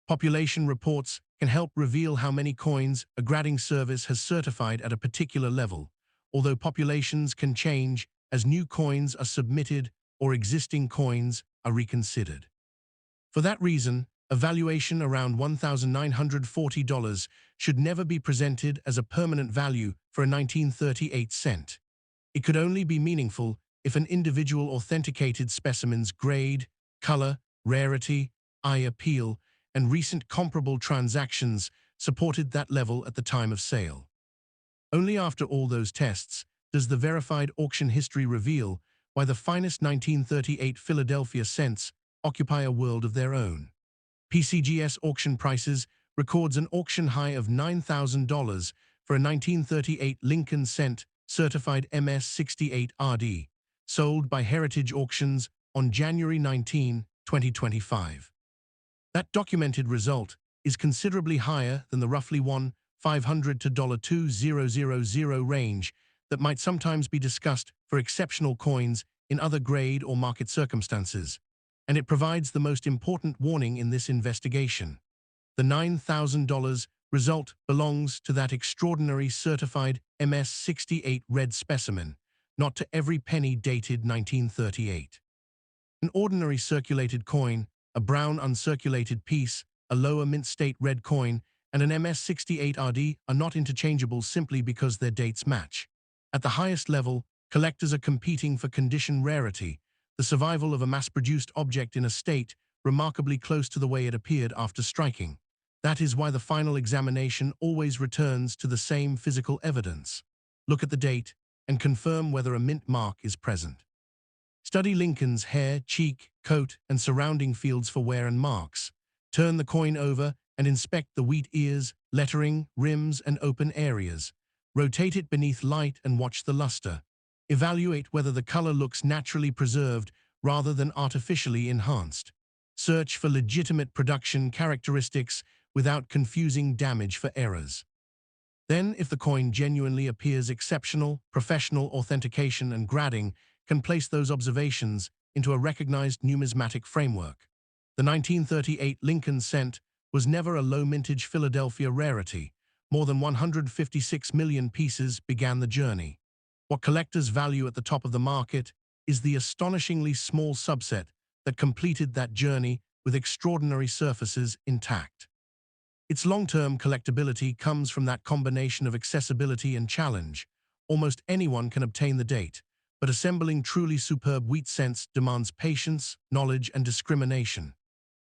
Population reports can help reveal how many coins a grading service has certified at a particular level, although populations can change as new coins are submitted or existing coins are reconsidered. For that reason, a valuation around $1,940 should never be presented as a permanent value for a 1938 cent. It could only be meaningful if an individual authenticated specimen's grade, color, rarity, eye appeal, and recent comparable transactions supported that level at the time of sale. Only after all those tests does the verified auction history reveal why the finest 1938 Philadelphia cents occupy a world of their own. PCGS Auction Prices records an auction high of $9,000 for a 1938 Lincoln cent certified MS-68RD, sold by Heritage Auctions on January 19, 2025. That documented result is considerably higher than the roughly $1,500 to $2,000 range that might sometimes be discussed for exceptional coins in other grade or market circumstances, and it provides the most important warning in this investigation. The $9,000 result belongs to that extraordinary certified MS-68 red specimen, not to every penny dated 1938. An ordinary circulated coin, a brown uncirculated piece, a lower mint state red coin, and an MS-68RD are not interchangeable simply because their dates match. At the highest level, collectors are competing for condition rarity, the survival of a mass-produced object in a state remarkably close to the way it appeared after striking. That is why the final examination always returns to the same physical evidence. Look at the date and confirm whether a mint mark is present. Study Lincoln's hair, cheek, coat, and surrounding fields for wear and marks. Turn the coin over and inspect the wheat ears, lettering, rims, and open areas. Rotate it beneath light and watch the luster. Evaluate whether the color looks naturally preserved rather than artificially enhanced. Search for legitimate production characteristics without confusing damage for errors. Then, if the coin genuinely appears exceptional, professional authentication and grading can place those observations into a recognized numismatic framework. The 1938 Lincoln cent was never a low-mintage Philadelphia rarity. More than 156 million pieces began the journey. What collectors value at the top of the market is the astonishingly small subset that completed that journey with extraordinary surfaces intact. Its long-term collectibility comes from that combination of accessibility and challenge. Almost anyone can obtain the date, but assembling truly superb wheat cents demands patience, knowledge, and discrimination.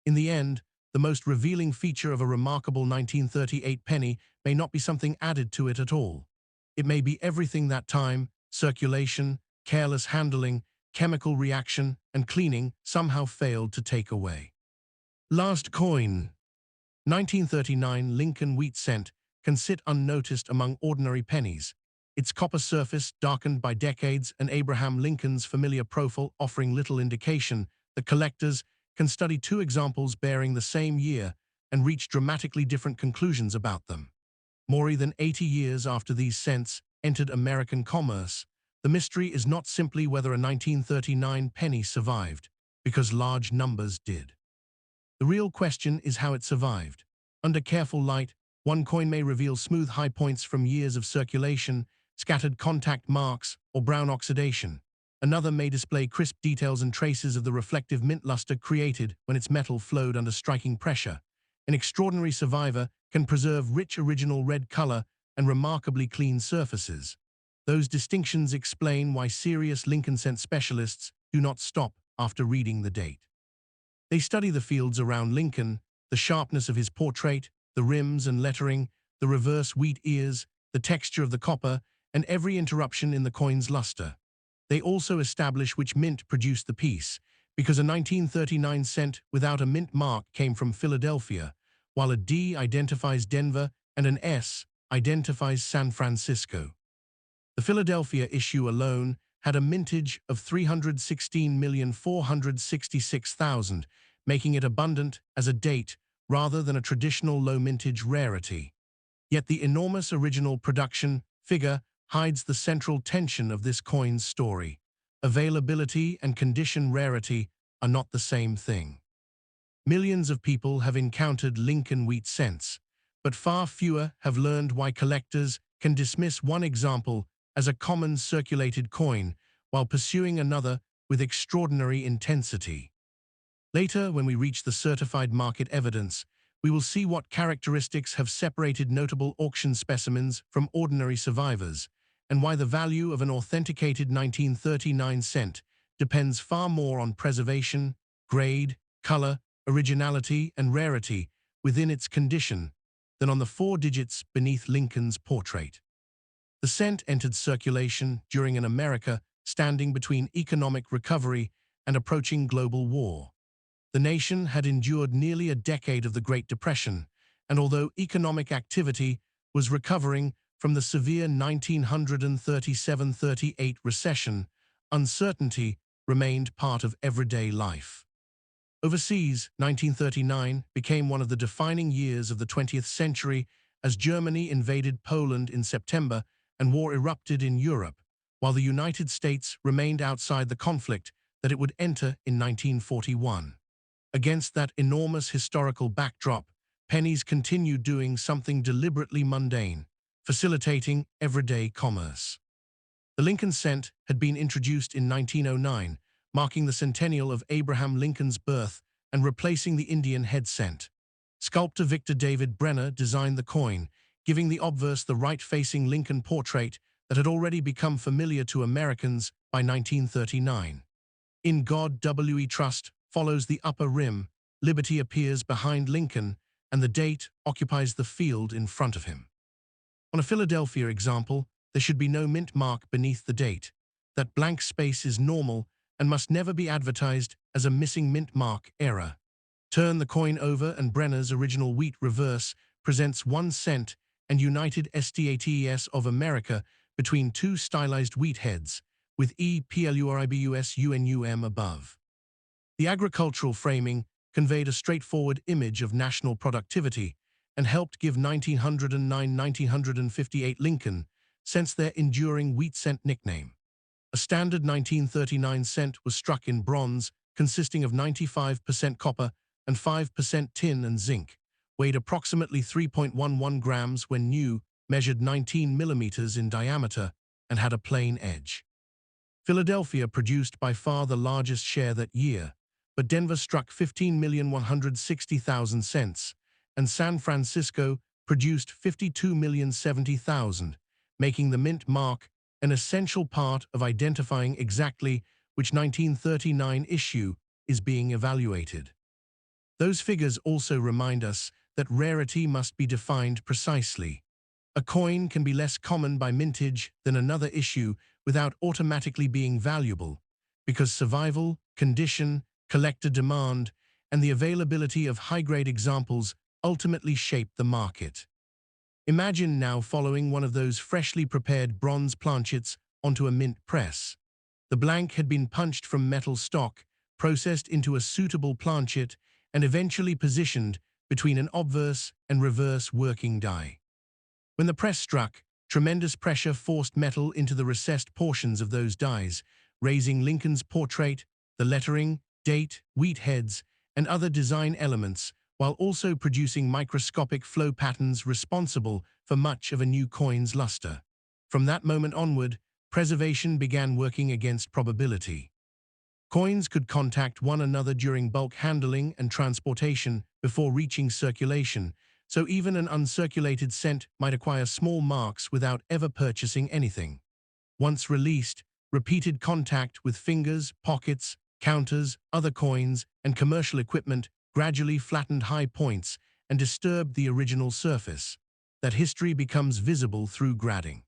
In the end, the most revealing feature of a remarkable 1938 penny may not be something added to it at all. It may be everything that time, circulation, careless handling, chemical reaction, and cleaning somehow failed to take away. Last coin. 1939 Lincoln wheat cent can sit unnoticed among ordinary pennies, its copper surface darkened by decades and Abraham Lincoln's familiar profile offering little indication that collectors can study two examples bearing the same year and reach dramatically different conclusions about them. More than 80 years after these cents entered American commerce, the mystery is not simply whether a 1939 penny survived, because large numbers did. The real question is how it survived. Under careful light, one coin may reveal smooth high points from years of circulation, scattered contact marks, or brown oxidation. Another may display crisp details and traces of the reflective mint luster created when its metal flowed under striking pressure. An extraordinary survivor can preserve rich original red color and remarkably clean surfaces. Those distinctions explain why serious Lincoln cent specialists do not stop after reading the date. They study the fields around Lincoln, the sharpness of his portrait, the rims and lettering, the reverse wheat ears, the texture of the copper, and every interruption in the coin's luster. They also establish which mint produced the piece, because a 1939 cent without a mint mark came from Philadelphia, while a D identifies Denver and an S identifies San Francisco. The Philadelphia issue alone had a mintage of 316,466,000, making it abundant as a date rather than a traditional low-mintage rarity. Yet the enormous original production figure hides the central tension of this coin's story. Availability and condition rarity are not the same thing. Millions of people have encountered Lincoln wheat cents, but far fewer have learned why collectors can dismiss one example as a common circulated coin while pursuing another with extraordinary intensity. Later, when we reach the certified market evidence, we will see what characteristics have separated notable auction specimens from ordinary survivors, and why the value of an authenticated 1939 cent depends far more on preservation, grade, color, originality, and rarity within its condition than on the 4 digits beneath Lincoln's portrait. The cent entered circulation during an America standing between economic recovery and approaching global war. The nation had endured nearly a decade of the Great Depression, and although economic activity was recovering from the severe 1937–38 recession, uncertainty remained part of everyday life. Overseas, 1939 became one of the defining years of the 20th century as Germany invaded Poland in September and war erupted in Europe, while the United States remained outside the conflict that it would enter in 1941. Against that enormous historical backdrop, Pennies continued doing something deliberately mundane, facilitating everyday commerce. The Lincoln cent had been introduced in 1909, marking the centennial of Abraham Lincoln's birth and replacing the Indian head cent. Sculptor Victor David Brenner designed the coin, giving the obverse the right-facing Lincoln portrait that had already become familiar to Americans by 1939. In God We Trust follows the upper rim, Liberty appears behind Lincoln, and the date occupies the field in front of him. On a Philadelphia example, there should be no mint mark beneath the date. That blank space is normal and must never be advertised as a missing mint mark error. Turn the coin over and Brenner's original wheat reverse presents 1 cent and United States of America between 2 stylized wheat heads, with EPLURIBUSUNUM above. The agricultural framing conveyed a straightforward image of national productivity and helped give 1909–1958 Lincoln cents their enduring wheat cent nickname. A standard 1939 cent was struck in bronze, consisting of 95% copper and 5% tin and zinc, weighed approximately 3.11 grams when new, measured 19 millimeters in diameter, and had a plain edge. Philadelphia produced by far the largest share that year, but Denver struck 15,160,000 cents, and San Francisco produced 52,070,000, making the mint mark an essential part of identifying exactly which 1939 issue is being evaluated. Those figures also remind us that rarity must be defined precisely. A coin can be less common by mintage than another issue without automatically being valuable, because survival, condition, collector demand, and the availability of high-grade examples ultimately shape the market. Imagine now following one of those freshly prepared bronze planchets onto a mint press. The blank had been punched from metal stock, processed into a suitable planchet, and eventually positioned between an obverse and reverse working die. When the press struck, tremendous pressure forced metal into the recessed portions of those dies, raising Lincoln's portrait, the lettering, date, wheat heads, and other design elements, while also producing microscopic flow patterns responsible for much of a new coin's luster. From that moment onward, preservation began working against probability. Coins could contact one another during bulk handling and transportation before reaching circulation, so even an uncirculated cent might acquire small marks without ever purchasing anything. Once released, repeated contact with fingers, pockets, counters, other coins, and commercial equipment gradually flattened high points and disturbed the original surface. that history becomes visible through grading.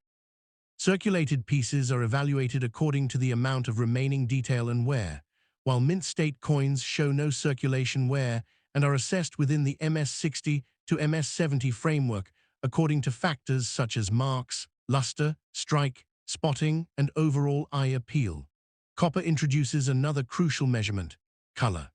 Circulated pieces are evaluated according to the amount of remaining detail and wear, while mint state coins show no circulation wear and are assessed within the MS-60 to MS-70 framework according to factors such as marks, luster, strike, spotting, and overall eye appeal. Copper introduces another crucial measurement: color.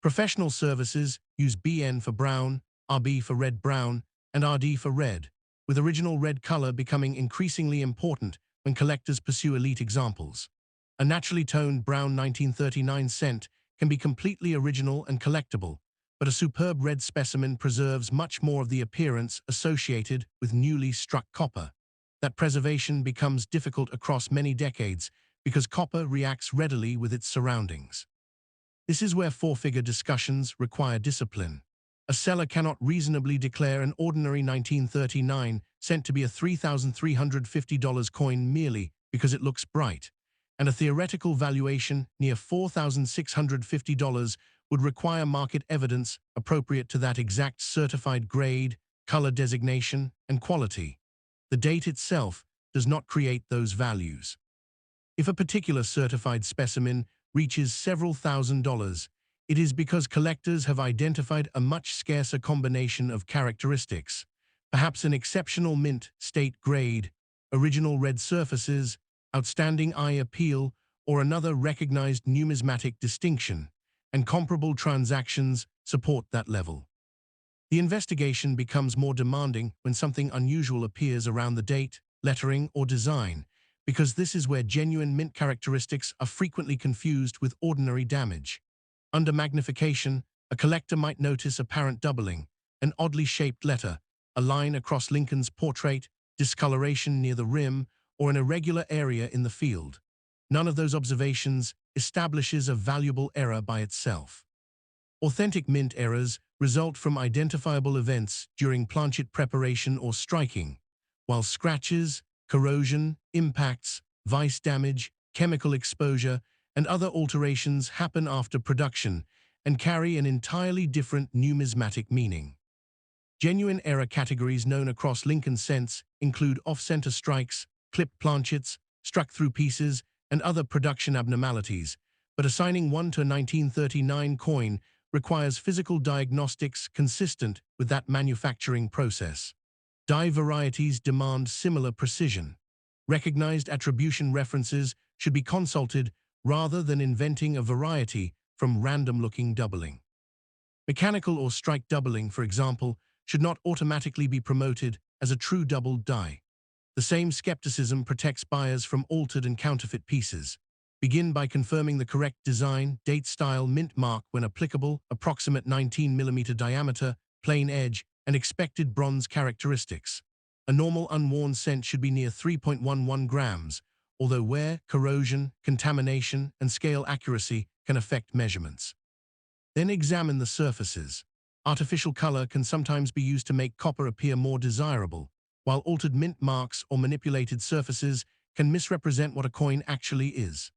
Professional services use BN for brown, RB for red-brown, and RD for red, with original red color becoming increasingly important when collectors pursue elite examples. A naturally toned brown 1939 cent can be completely original and collectible, but a superb red specimen preserves much more of the appearance associated with newly struck copper. That preservation becomes difficult across many decades because copper reacts readily with its surroundings. This is where four-figure discussions require discipline. A seller cannot reasonably declare an ordinary 1939 cent to be a $3,350 coin merely because it looks bright, and a theoretical valuation near $4,650 would require market evidence appropriate to that exact certified grade, color designation, and quality. The date itself does not create those values. If a particular certified specimen reaches several $1,000s, it is because collectors have identified a much scarcer combination of characteristics, perhaps an exceptional mint state grade, original red surfaces, outstanding eye appeal, or another recognized numismatic distinction, and comparable transactions support that level. The investigation becomes more demanding when something unusual appears around the date, lettering, or design, because this is where genuine mint characteristics are frequently confused with ordinary damage. Under magnification, a collector might notice apparent doubling, an oddly shaped letter, a line across Lincoln's portrait, discoloration near the rim, or an irregular area in the field. None of those observations establishes a valuable error by itself. Authentic mint errors result from identifiable events during planchet preparation or striking, while scratches, corrosion, impacts, vice damage, chemical exposure, and other alterations happen after production and carry an entirely different numismatic meaning. Genuine error categories known across Lincoln cents include off-center strikes, clipped planchets, struck-through pieces, and other production abnormalities, but assigning one to a 1939 coin requires physical diagnostics consistent with that manufacturing process. Die varieties demand similar precision. Recognized attribution references should be consulted rather than inventing a variety from random-looking doubling. Mechanical or strike doubling, for example, should not automatically be promoted as a true doubled die. The same skepticism protects buyers from altered and counterfeit pieces. Begin by confirming the correct design, date, style, mint mark when applicable, approximate 19mm diameter, plain edge, and expected bronze characteristics. A normal unworn cent should be near 3.11 grams, although wear, corrosion, contamination, and scale accuracy can affect measurements. Then examine the surfaces. Artificial color can sometimes be used to make copper appear more desirable, while altered mint marks or manipulated surfaces can misrepresent what a coin actually is.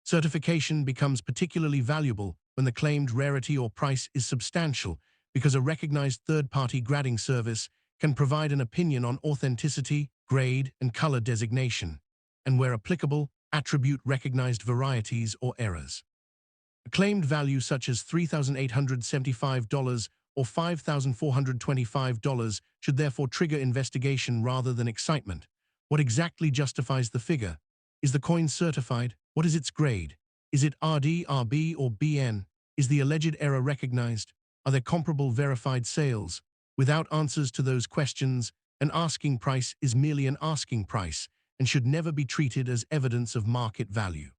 Certification becomes particularly valuable when the claimed rarity or price is substantial, because a recognized third-party grading service can provide an opinion on authenticity, grade, and color designation, and where applicable, attribute recognized varieties or errors. A claimed value such as $3,875 or $5,425 should therefore trigger investigation rather than excitement. What exactly justifies the figure? Is the coin certified? What is its grade? Is it RD, RB, or BN? Is the alleged error recognized? Are there comparable verified sales? Without answers to those questions, an asking price is merely an asking price and should never be treated as evidence of market value.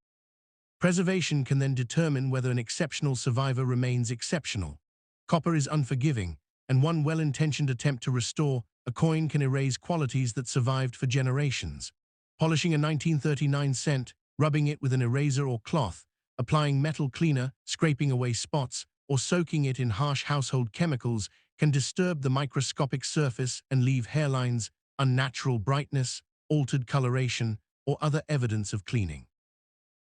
Preservation can then determine whether an exceptional survivor remains exceptional. Copper is unforgiving, and one well-intentioned attempt to restore a coin can erase qualities that survived for generations. Polishing a 1939 cent, rubbing it with an eraser or cloth, applying metal cleaner, scraping away spots, or soaking it in harsh household chemicals can disturb the microscopic surface and leave hairlines, unnatural brightness, altered coloration, or other evidence of cleaning.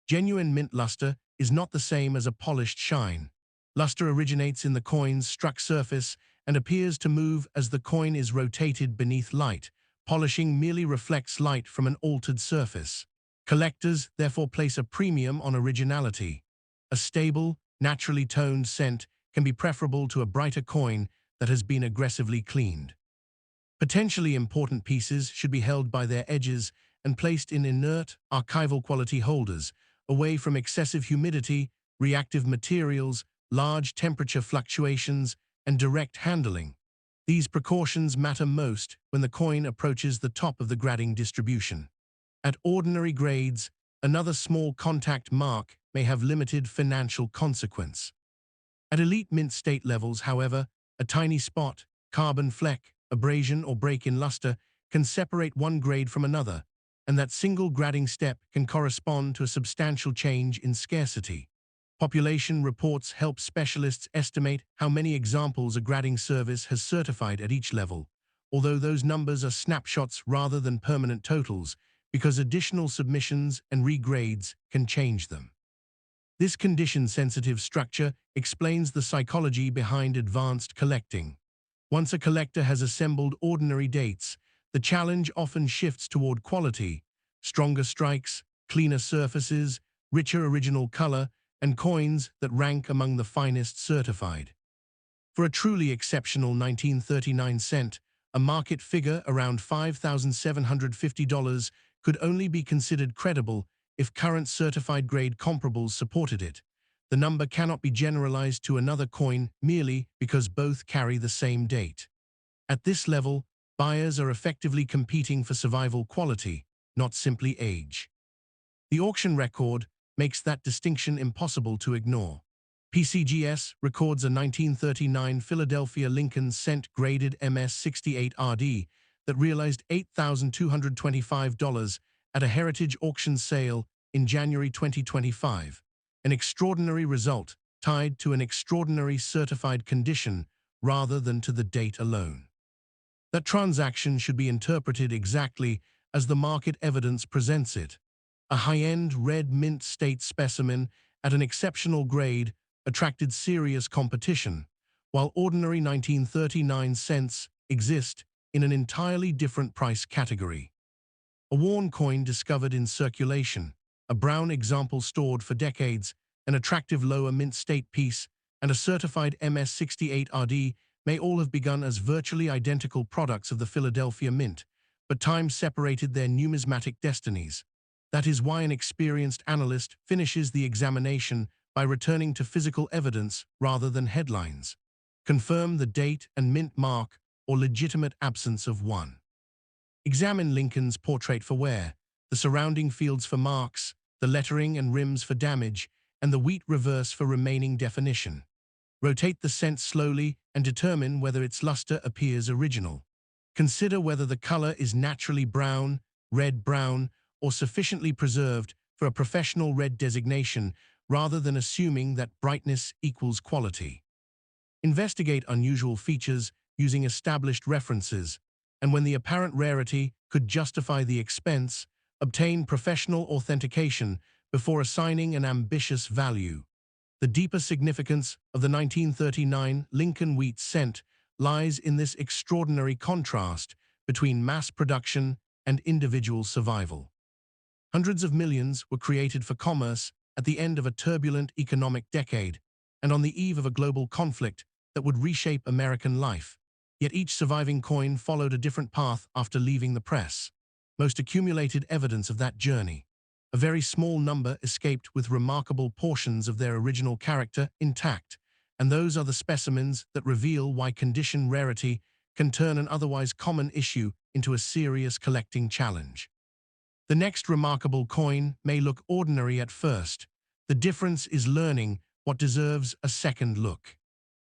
Genuine mint luster is not the same as a polished shine. Luster originates in the coin's struck surface and appears to move as the coin is rotated beneath light. Polishing merely reflects light from an altered surface. Collectors therefore place a premium on originality. A stable, naturally toned scent can be preferable to a brighter coin that has been aggressively cleaned. Potentially important pieces should be held by their edges and placed in inert, archival quality holders, away from excessive humidity, reactive materials, large temperature fluctuations, and direct handling. These precautions matter most when the coin approaches the top of the grading distribution. At ordinary grades, another small contact mark may have limited financial consequence. At elite mint state levels, however, a tiny spot, carbon fleck, abrasion or break in luster can separate one grade from another, and that single grading step can correspond to a substantial change in scarcity. Population reports help specialists estimate how many examples a grading service has certified at each level, although those numbers are snapshots rather than permanent totals, because additional submissions and regrades can change them. This condition-sensitive structure explains the psychology behind advanced collecting. Once a collector has assembled ordinary dates, the challenge often shifts toward quality: stronger strikes, cleaner surfaces, richer original color, and coins that rank among the finest certified. For a truly exceptional 1939 cent, a market figure around $5,750 could only be considered credible if current certified grade comparables supported it. The number cannot be generalized to another coin merely because both carry the same date. At this level, buyers are effectively competing for survival quality, not simply age. The auction record makes that distinction impossible to ignore. PCGS records a 1939 Philadelphia Lincoln Cent graded MS-68RD that realized $8,225 at a heritage auction sale in January 2025, an extraordinary result tied to an extraordinary certified condition rather than to the date alone. That transaction should be interpreted exactly as the market evidence presents it. A high-end red mint state specimen at an exceptional grade attracted serious competition, while ordinary 1939 cents exist in an entirely different price category. A worn coin discovered in circulation, a brown example stored for decades, an attractive lower mint state piece, and a certified MS-68RD may all have begun as virtually identical products of the Philadelphia Mint, but time separated their numismatic destinies. That is why an experienced analyst finishes the examination by returning to physical evidence rather than headlines. Confirm the date and mint mark or legitimate absence of one. Examine Lincoln's portrait for wear, the surrounding fields for marks, the lettering and rims for damage, and the wheat reverse for remaining definition. Rotate the cent slowly and determine whether its luster appears original. Consider whether the color is naturally brown, red-brown, or sufficiently preserved for a professional red designation rather than assuming that brightness equals quality. Investigate unusual features using established references, and when the apparent rarity could justify the expense, obtain professional authentication before assigning an ambitious value. The deeper significance of the 1939 Lincoln wheat cent lies in this extraordinary contrast between mass production and individual survival. Hundreds of millions were created for commerce at the end of a turbulent economic decade and on the eve of a global conflict that would reshape American life. Yet each surviving coin followed a different path after leaving the press. Most accumulated evidence of that journey. A very small number escaped with remarkable portions of their original character intact, and those are the specimens that reveal why condition rarity can turn an otherwise common issue into a serious collecting challenge. The next remarkable coin may look ordinary at first. The difference is learning what deserves a second look.